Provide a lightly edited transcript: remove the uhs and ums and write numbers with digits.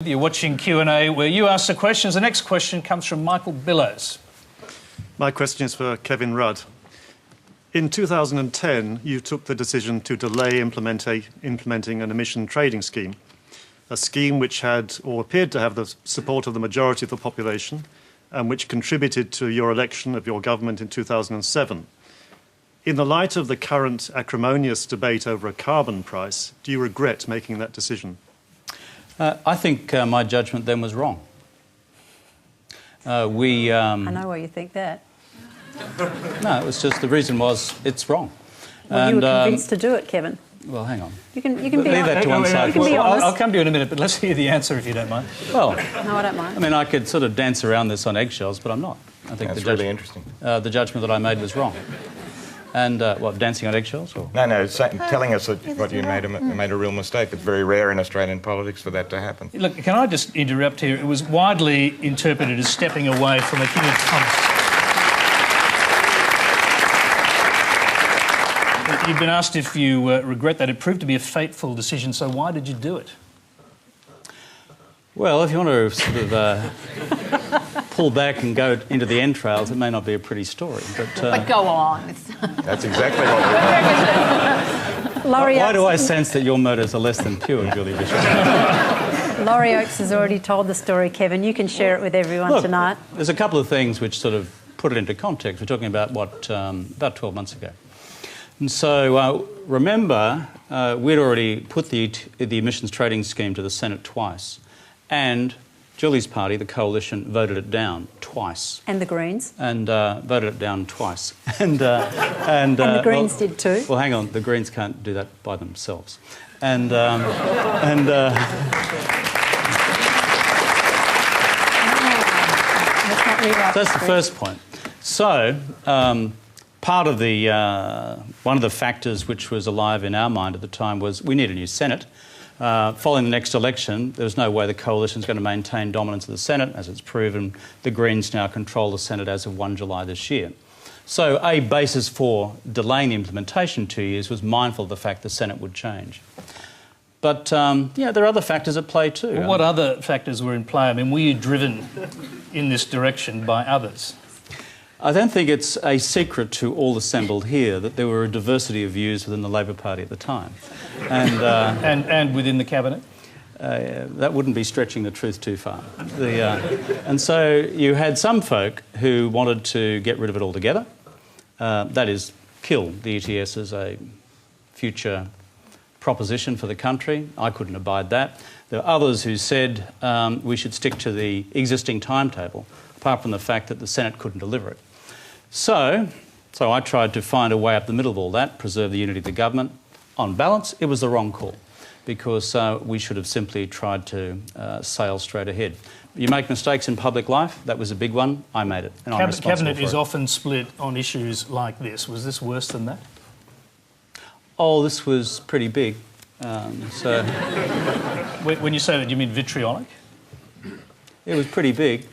You're watching Q&A where you ask the questions. The next question comes from Michael Billows. My question is for Kevin Rudd. In 2010, you took the decision to delay implementing an emission trading scheme, a scheme which had or appeared to have the support of the majority of the population and which contributed to your election of your government in 2007. In the light of the current acrimonious debate over a carbon price, do you regret making that decision? I think my judgment then was wrong. I know why you think that. No, it was just the reason was it's wrong. Well, you were convinced to do it, Kevin. Well, hang on. You can Leave be that to one side. I'll come to you in a minute, but let's hear the answer if you don't mind. Well, no, I don't mind. I mean, I could sort of dance around this on eggshells, but I'm not. I think that's really interesting. The judgment that I made was wrong. And what, dancing on eggshells? Or? No, telling us that what you made a real mistake. It's very rare in Australian politics for that to happen. Look, can I just interrupt here? It was widely interpreted as stepping away from a King of Thomas. You've been asked if you regret that. It proved to be a fateful decision, so why did you do it? Well, if you want to sort of pull back and go into the entrails, it may not be a pretty story. But go on. That's exactly what we want. Why do I sense that your motives are less than pure, Julie Bishop? Laurie Oakes has already told the story, Kevin. You can share it with everyone Look, tonight. There's a couple of things which sort of put it into context. We're talking about, about 12 months ago. And so remember, we'd already put the emissions trading scheme to the Senate twice. And Julie's party, the Coalition, voted it down twice. And the Greens. And voted it down twice. And the Greens did too. Well, hang on, the Greens can't do that by themselves. And Let's not rewrite so that's the first point. So part of the one of the factors which was alive in our mind at the time was we need a new Senate. Following the next election, there was no way the Coalition's going to maintain dominance of the Senate. As it's proven, the Greens now control the Senate as of 1 July this year. So a basis for delaying the implementation 2 years was mindful of the fact the Senate would change. But, yeah, there are other factors at play too. Well, what other factors were in play? I mean, were you driven in this direction by others? I don't think it's a secret to all assembled here that there were a diversity of views within the Labor Party at the time. And within the Cabinet? That wouldn't be stretching the truth too far. And so you had some folk who wanted to get rid of it altogether. That is, kill the ETS as a future proposition for the country. I couldn't abide that. There were others who said we should stick to the existing timetable, apart from the fact that the Senate couldn't deliver it. So I tried to find a way up the middle of all that, preserve the unity of the government. On balance, it was the wrong call, because we should have simply tried to sail straight ahead. You make mistakes in public life. That was a big one. I made it, and I'm responsible Cabinet for it. is often split on issues like this. Was this worse than that? Oh, this was pretty big. So When you say that, you mean vitriolic? it was pretty big.